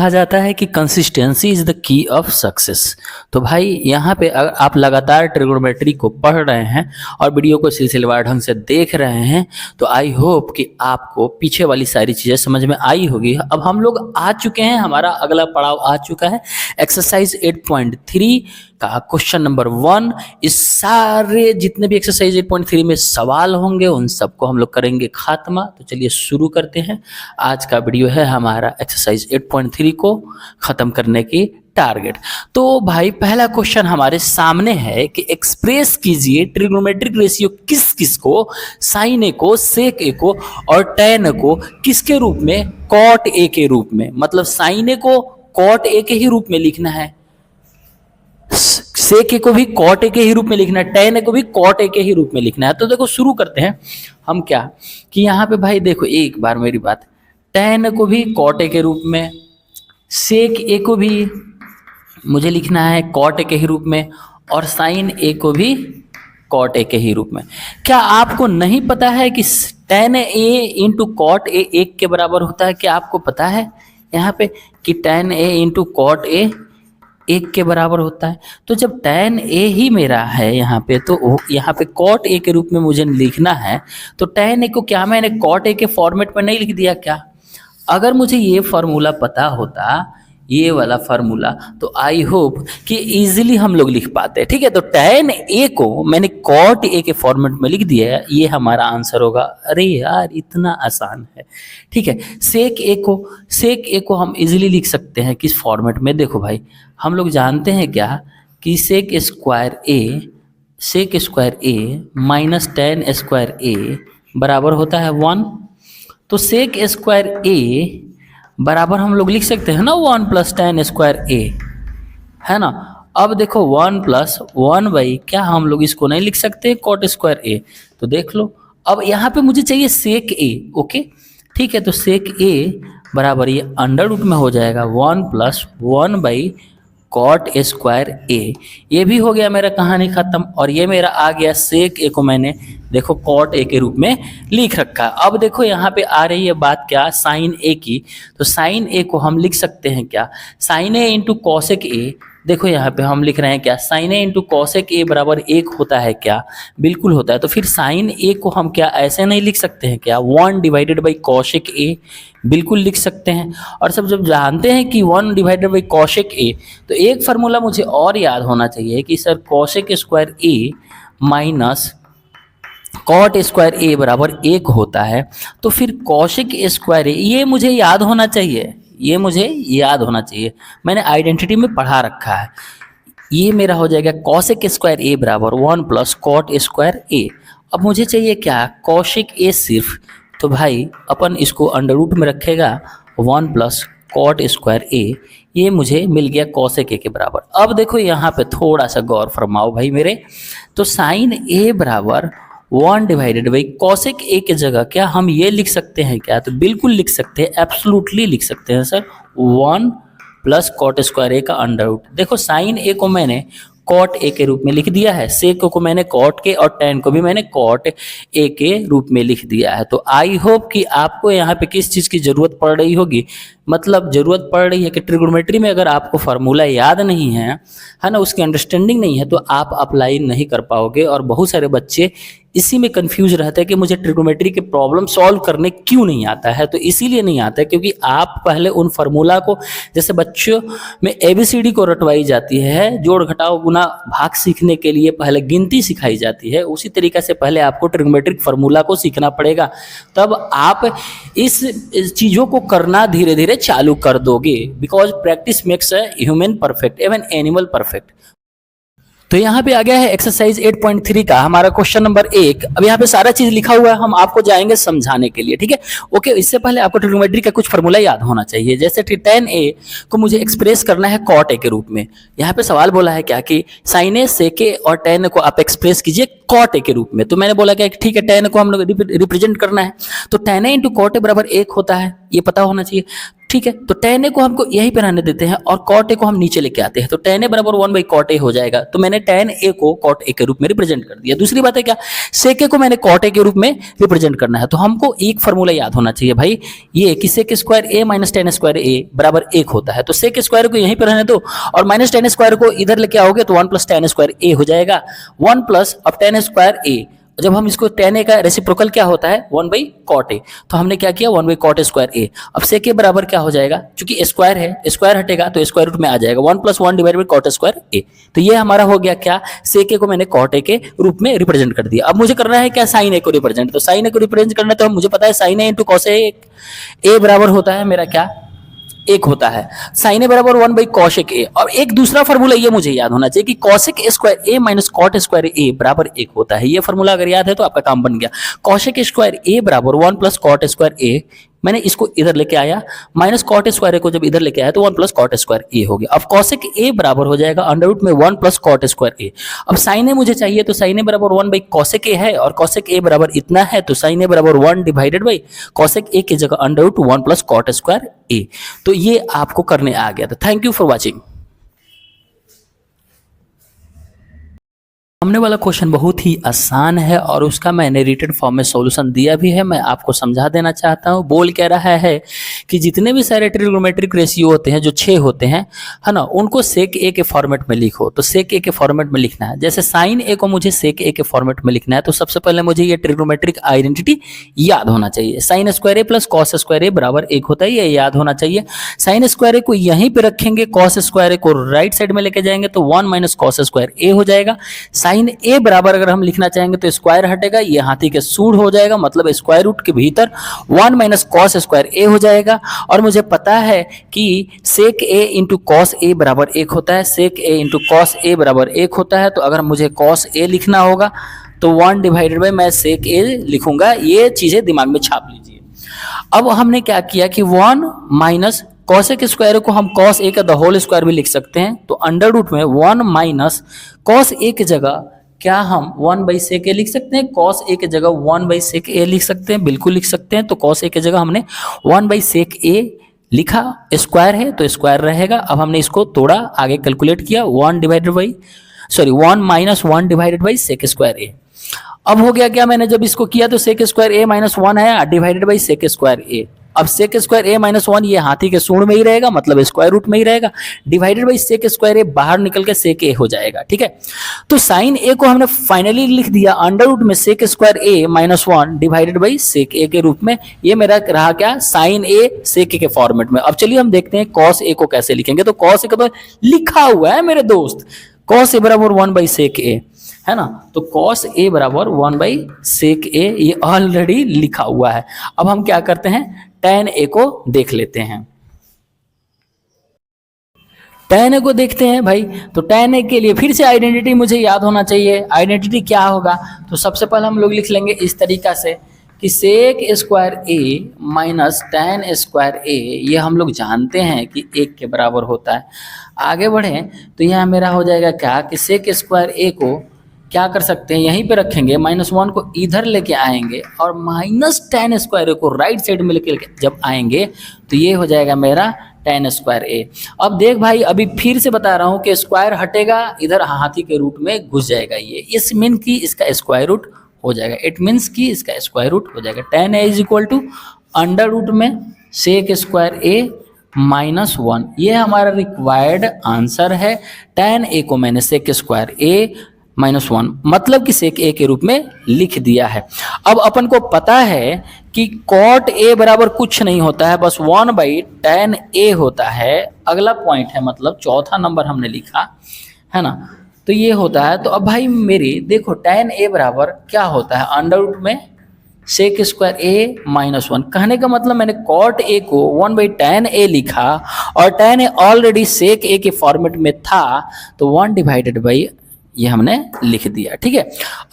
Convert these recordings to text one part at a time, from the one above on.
कहा जाता है कि consistency is the key of success. तो भाई यहाँ पे अगर आप लगातार ट्रिग्नोमेट्री को पढ़ रहे हैं और वीडियो को सिलसिलेवार ढंग से देख रहे हैं तो आई होप कि आपको पीछे वाली सारी चीज़ें समझ में आई होगी। अब हम लोग आ चुके हैं, हमारा अगला पड़ाव आ चुका है एक्सरसाइज 8.3 का क्वेश्चन नंबर 1। इस सारे जितने भी एक्सरसाइज 8.3 में सवाल होंगे उन सबको हम लोग करेंगे खात्मा। तो चलिए शुरू करते हैं। आज का वीडियो है हमारा एक्सरसाइज 8.3 को ख़त्म करने की टारगेट। तो भाई पहला क्वेश्चन हमारे सामने है कि एक्सप्रेस कीजिए ट्रिग्नोमेट्रिक रेशियो किस किस को, साइन ए को, सेक ए को और टैन को किसके रूप में, कॉट ए के रूप में। मतलब साइन ए को कॉट ए के ही रूप में लिखना है, सेक ए को भी कॉट ए के ही रूप में लिखना है, टैन ए को भी कॉट ए के ही रूप में लिखना है। तो देखो शुरू करते हैं हम क्या कि यहाँ पे भाई देखो एक बार मेरी बात, टैन को भी कॉट ए के रूप में, सेक ए को भी मुझे लिखना है कॉट ए के ही रूप में और साइन ए को भी कॉट ए के ही रूप में। क्या आपको नहीं पता है कि tan A into cot A 1 के बराबर होता है? क्या आपको पता है यहाँ पे कि tan A into cot A 1 के बराबर होता है? तो जब टैन ए ही मेरा है यहाँ पे, तो यहाँ पे कॉट ए के रूप में मुझे लिखना है, तो टैन ए को क्या मैंने कॉट ए के फॉर्मेट में नहीं लिख दिया क्या? अगर मुझे ये फार्मूला पता होता, ये वाला फार्मूला, तो आई होप कि इजीली हम लोग लिख पाते। ठीक है, तो टैन ए को मैंने कॉट ए के फॉर्मेट में लिख दिया है, ये हमारा आंसर होगा। अरे यार इतना आसान है। ठीक है, सेक ए को हम इजीली लिख सकते हैं किस फॉर्मेट में। देखो भाई हम लोग जानते हैं क्या कि सेक स्क्वायर ए माइनस टैन स्क्वायर ए बराबर होता है 1। तो सेक स्क्वायर ए बराबर हम लोग लिख सकते हैं ना 1 प्लस टैन स्क्वायर ए, है ना। अब देखो 1 प्लस 1 बाई क्या हम लोग इसको नहीं लिख सकते कॉट स्क्वायर ए? तो देख लो, अब यहाँ पे मुझे चाहिए सेक ए। ओके ठीक है, तो सेक ए बराबर ये अंडर रूट में हो जाएगा 1 प्लस 1 बाई कॉट स्क्वायर ए। ये भी हो गया मेरा कहानी खत्म। और ये मेरा आ गया सेक ए को मैंने देखो कॉट ए के रूप में लिख रखा। अब देखो यहाँ पे आ रही है बात क्या, साइन ए की। तो साइन ए को हम लिख सकते हैं क्या, sine A into cosec A. देखो यहाँ पे हम लिख रहे हैं क्या, sine A into cosec A बराबर 1 होता है क्या? बिल्कुल होता है। तो फिर साइन ए को हम क्या ऐसे नहीं लिख सकते हैं क्या, 1 डिवाइडेड बाई कॉसेक ए? बिल्कुल लिख सकते हैं। और सब जब जानते हैं कि 1 डिवाइडेड बाई कॉसेक ए, तो एक फार्मूला मुझे और याद होना चाहिए कि सर कॉसेक स्क्वायर ए माइनस कॉट स्क्वायर ए बराबर 1 होता है। तो फिर कॉसेक स्क्वायर ए, ये मुझे याद होना चाहिए, ये मुझे याद होना चाहिए, मैंने आइडेंटिटी में पढ़ा रखा है। ये मेरा हो जाएगा कॉसेक स्क्वायर ए बराबर 1 प्लस कॉट स्क्वायर ए। अब मुझे चाहिए क्या, कॉसेक ए सिर्फ। तो भाई अपन इसको अंडर रूट में रखेगा 1 प्लस कॉट स्क्वायर ए, ये मुझे मिल गया कॉसेक ए के बराबर। अब देखो यहाँ पे थोड़ा सा गौर फरमाओ भाई मेरे, तो साइन ए बराबर 1 डिवाइडेड बाई कॉसेक ए के जगह क्या हम ये लिख सकते हैं क्या? तो बिल्कुल लिख सकते हैं, एब्सोल्युटली लिख सकते हैं सर, 1 प्लस कॉट स्क्वायर ए का अंडर रूट। देखो साइन ए को मैंने कॉट ए के रूप में लिख दिया है, सेक को मैंने कॉट के और टैन को भी मैंने कॉट ए के रूप में लिख दिया है। तो आई होप कि आपको यहाँ पे किस चीज़ की ज़रूरत पड़ रही होगी, मतलब ज़रूरत पड़ रही है कि ट्रिग्नोमेट्री में अगर आपको फार्मूला याद नहीं है ना, उसकी अंडरस्टैंडिंग नहीं है, तो आप अप्लाई नहीं कर पाओगे। और बहुत सारे बच्चे इसी में कंफ्यूज रहते हैं कि मुझे ट्रिग्नोमेट्री के प्रॉब्लम सॉल्व करने क्यों नहीं आता है। तो इसीलिए नहीं आता है क्योंकि आप पहले उन फार्मूला को, जैसे बच्चों में ABCD को रटवाई जाती है, जोड़ घटाव गुना भाग सीखने के लिए पहले गिनती सिखाई जाती है, उसी तरीके से पहले आपको ट्रिग्नोमेट्रिक फार्मूला को सीखना पड़ेगा। तब आप इस चीज़ों को करना धीरे धीरे चालू कर दोगे, because practice makes a human perfect, even animal perfect. तो यहाँ पे आ गया है एक्सरसाइज 8.3 का हमारा क्वेश्चन नंबर 1। अब यहाँ पे सारा चीज लिखा हुआ है, हम आपको जाएंगे समझाने के लिए। ठीक है, ओके। इससे पहले आपको ट्रिग्नोमेट्री का कुछ फार्मूला याद होना चाहिए। जैसे टैन ए को मुझे एक्सप्रेस करना है कॉट ए के रूप में। यहाँ पे सवाल बोला है क्या कि साइन ए, सेक ए और टैन को आप एक्सप्रेस कीजिए कॉट ए के रूप में। तो मैंने बोला कि ठीक है, tan को हम लोग रिप्रेजेंट करना है, तो tan a into cot A बराबर 1 होता है, ये पता होना चाहिए। ठीक है, तो tan a को हमको यहीं पे रहने देते हैं और cot a को हम नीचे लेके आते हैं, तो tan a बराबर 1 बाई cot a हो जाएगा। तो मैंने tan a को cot a के रूप में रिप्रेजेंट कर दिया। दूसरी बात है क्या, sec a को मैंने cot a के रूप में रिप्रेजेंट करना है। तो हमको एक फॉर्मूला याद होना चाहिए भाई, ये कि sec square a minus tan square a बराबर 1 होता है। तो sec स्क्वायर को यहीं पे रहने दो और माइनस tan स्क्वायर को इधर लेके आओगे तो 1 प्लस tan स्क्वायर a हो जाएगा। 1 प्लस अब tan स्क्वायर a, जब हम इसको tan a का रेसिप्रोकल क्या होता है 1 बाई कॉट ए, तो हमने क्या किया 1 बाई कॉट स्क्वायर ए। अब सेक ए बराबर क्या हो जाएगा, क्योंकि स्क्वायर है, स्क्वायर हटेगा तो स्क्वायर रूट में आ जाएगा 1 plus 1 divide by cot square a. तो ये हमारा हो गया क्या, सेक ए को मैंने कॉट ए के रूप में रिप्रेजेंट कर दिया। अब मुझे करना है क्या, साइन ए को रिप्रेजेंट। तो साइन ए को रिप्रेजेंट करना है तो मुझे पता है sign A into cos A बराबर होता है मेरा क्या, 1 होता है। साइन ए बराबर 1 बाई कॉशेक ए। और एक दूसरा फॉर्मूला ये मुझे याद होना चाहिए कि कॉशेक स्क्वायर ए माइनस कॉट स्क्वायर ए बराबर 1 होता है। ये फॉर्मूला अगर याद है तो आपका काम बन गया। कॉशेक स्क्वायर ए बराबर 1 प्लस कॉट स्क्वायर ए, मैंने इसको इधर लेके आया, माइनस कॉट स्क्वायर ए को जब इधर लेके आया तो 1 प्लस कॉट स्क्वायर ए हो गया। अब कॉसेक ए बराबर हो जाएगा अंडर रूट में 1 प्लस कॉट स्क्वायर ए। अब साइन ए मुझे चाहिए, तो साइन ए बराबर 1 बाई कॉसेक ए है और कॉसेक ए बराबर इतना है, तो साइन ए बराबर 1 डिवाइडेड बाई कॉसेक ए की जगह under root 1 plus cot square a. तो ये आपको करने आ गया था। Thank you for watching. सामने वाला क्वेश्चन बहुत ही आसान है और उसका मैंने रिटन फॉर्म में सॉल्यूशन दिया भी है। मैं आपको समझा देना चाहता हूँ। बोल क्या रहा है कि जितने भी सारे ट्रिग्नोमेट्रिक रेशियो होते हैं जो 6 होते हैं, है ना, उनको सेक ए के फॉर्मेट में लिखो। तो सेक ए के फॉर्मेट में लिखना है, जैसे साइन ए को मुझे सेक ए के फॉर्मेट में लिखना है, तो सबसे पहले मुझे ये ट्रिग्नोमेट्रिक आइडेंटिटी याद होना चाहिए। साइन स्क्वायर ए प्लस कॉस स्क्वायर ए बराबर 1 होता है, ये याद होना चाहिए। साइन स्क्वायर ए को यहीं पे रखेंगे, कॉस स्क्वायर ए को राइट साइड में लेके जाएंगे तो 1 माइनस कॉस स्क्वायर ए हो जाएगा। साइन ए बराबर अगर हम लिखना चाहेंगे तो स्क्वायर हटेगा, ये हाथी के सूढ़ हो जाएगा, मतलब स्क्वायर रूट के भीतर 1 माइनस कॉस स्क्वायर ए हो जाएगा। और मुझे पता है कि सेक ए इंटू कॉस ए बराबर 1 होता है, सेक ए इंटू कॉस ए बराबर 1 होता है। तो अगर मुझे कॉस ए लिखना होगा तो 1 डिवाइडेड बाई मैं सेक ए लिखूंगा। ये चीजें दिमाग में छाप लीजिए। अब हमने क्या किया कि 1 माइनस कॉस ए के स्क्वायर को हम कॉस ए का द होल स्क्वायर भी लिख सकते हैं। तो अंडर रूट में 1 माइनस कॉस ए की जगह क्या हम 1 बाई सेक ए लिख सकते हैं, कॉस ए की जगह 1 बाई सेक ए लिख सकते हैं, बिल्कुल लिख सकते हैं। तो कॉस ए की जगह हमने 1 बाई सेक ए लिखा, स्क्वायर है तो स्क्वायर रहेगा। अब हमने इसको थोड़ा आगे कैलकुलेट किया, 1 minus 1 divided by sec square a. अब हो गया क्या, मैंने जब इसको किया तो सेक स्क्वायर ए माइनस 1 है divided by sec square a. अब सेक स्क्वायर ए माइनस 1 ये हाथी के सूंड में ही रहेगा, मतलब स्क्वायर रूट में ही रहेगा, डिवाइडेड बाई सेक स्क्वायर ए बाहर निकल के सेक ए हो जाएगा। ठीक है, तो साइन ए को हमने फाइनली लिख दिया अंडर रूट में sec square A minus 1 divided by sec a के रूप में। ये मेरा रहा क्या, साइन ए सेक ए के फॉर्मेट में। अब चलिए हम देखते हैं कॉस ए को कैसे लिखेंगे। तो कॉस ए का तो लिखा हुआ है मेरे दोस्त, कॉस ए बराबर 1 बाई सेक ए, है ना। तो कॉस ए बराबर 1 बाई सेक ए, ये ऑलरेडी लिखा हुआ है। अब हम क्या करते हैं, tan ए को देख लेते हैं। tan ए को देखते हैं भाई। तो tan ए के लिए फिर से आइडेंटिटी मुझे याद होना चाहिए। आइडेंटिटी क्या होगा, तो सबसे पहले हम लोग लिख लेंगे इस तरीका से कि सेक स्क्वायर ए माइनस tan स्क्वायर ए, ये हम लोग जानते हैं कि 1 के बराबर होता है। आगे बढ़े तो यहाँ मेरा हो जाएगा क्या कि सेक स्क्वायर ए को क्या कर सकते हैं, यहीं पे रखेंगे, -1 को इधर लेके आएंगे और माइनस tan स्क्वायर को राइट साइड में लेके जब आएंगे तो ये हो जाएगा मेरा tan स्क्वायर ए। अब देख भाई, अभी फिर से बता रहा हूँ कि स्क्वायर हटेगा, इधर हाथी के रूट में घुस जाएगा। ये इस मीन की इसका स्क्वायर रूट हो जाएगा, इट मीन्स की इसका स्क्वायर रूट हो जाएगा। tan A is equal to under root में सेक स्क्वायर ए माइनस 1, ये हमारा रिक्वायर्ड आंसर है। tan ए को मैंने सेक स्क्वायर ए -1 मतलब कि सेक ए के रूप में लिख दिया है। अब अपन को पता है कि कॉट ए बराबर कुछ नहीं होता है, बस 1 बाई tan ए होता है। अगला पॉइंट है, मतलब चौथा नंबर हमने लिखा है ना, तो ये होता है। तो अब भाई मेरे देखो tan ए बराबर क्या होता है, अंडर रूट में सेक स्क्वायर ए -1। कहने का मतलब मैंने कॉट ए को 1 बाई tan ए लिखा और tan A already sec a के फॉर्मेट में था, तो 1 डिवाइडेड बाई ये हमने लिख दिया। ठीक है,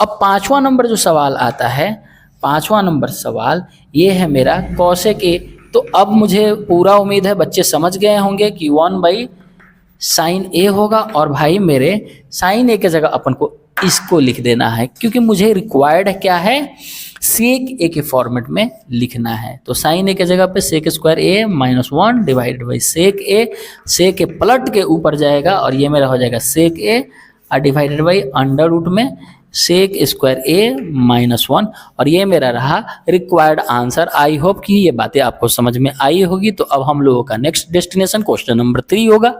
अब 5वां नंबर जो सवाल आता है, 5वां नंबर सवाल ये है मेरा कॉसेक ए। तो अब मुझे पूरा उम्मीद है बच्चे समझ गए होंगे कि 1 बाई साइन ए होगा, और भाई मेरे साइन ए के जगह अपन को इसको लिख देना है, क्योंकि मुझे रिक्वायर्ड क्या है, सेक ए के फॉर्मेट में लिखना है। तो साइन ए के जगह पे sec square a -1 divided by sec a पलट के ऊपर जाएगा और ये मेरा हो जाएगा sec a divided by under root में सेक स्क्वायर ए -1, और ये मेरा रहा रिक्वायर्ड आंसर। आई होप कि ये बातें आपको समझ में आई होगी। तो अब हम लोगों का नेक्स्ट डेस्टिनेशन क्वेश्चन नंबर 3 होगा।